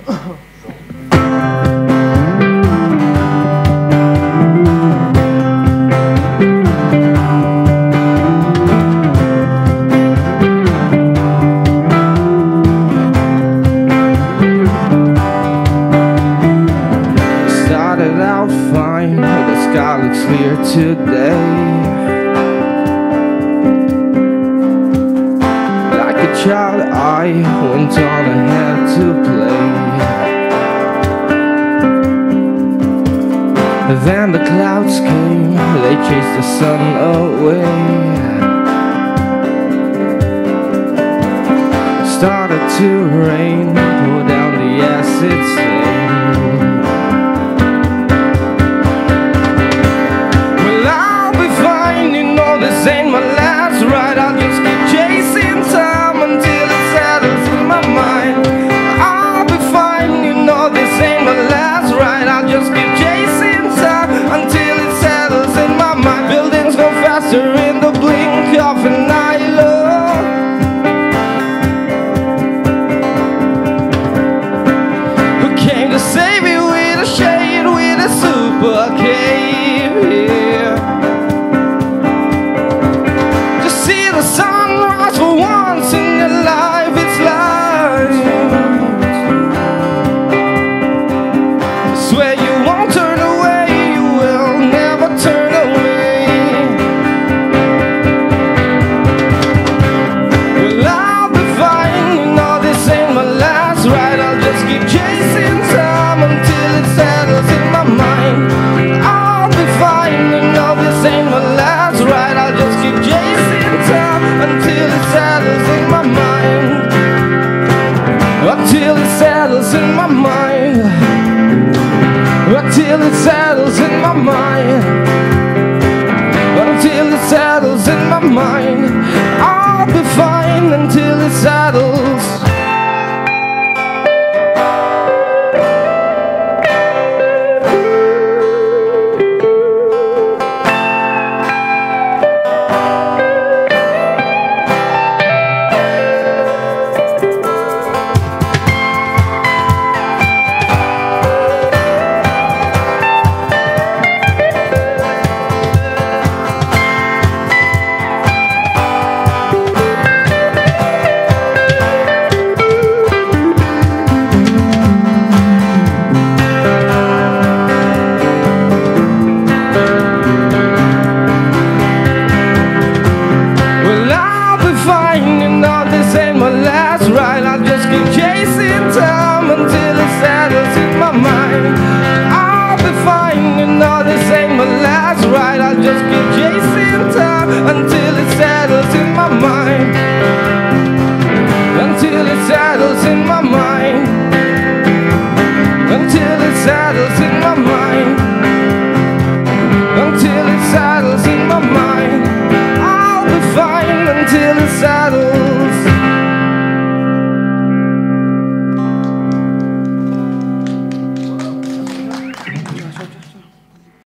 Started out fine, the sky looks clear today. Like a child I went on ahead to play. Then the clouds came, they chased the sun away. Started to rain, pour down the acid stain. Well, I'll be fine, you know this ain't my last ride. I'll just keep chasing time until it settles in my mind. I'll be fine, you know this ain't my last ride. I'll just keep chasing time until it settles in my mind. Buildings go faster in the blink of an eye. Came to save me with a shade, with a super cave, yeah. To see the sunrise for once in your life, it's life. I swear you won't turn away, you will never turn away. Well, I'll be fine, you know this ain't my last ride. I'll just keep chasing time until it settles in my mind. I'll be fine, you know this ain't my last ride. I'll just keep chasing time until it settles in my mind. Until it settles in my mind. Until it settles in my mind. Until it settles in my mind. I'll be fine until it settles. I'll just keep chasing time until it settles in my mind. I'll be fine, you know this ain't my last ride. I'll just keep chasing time until it settles in my mind. Until it settles in my mind. Until it settles in my mind. Until it settles in my mind. I'll be fine until it settles.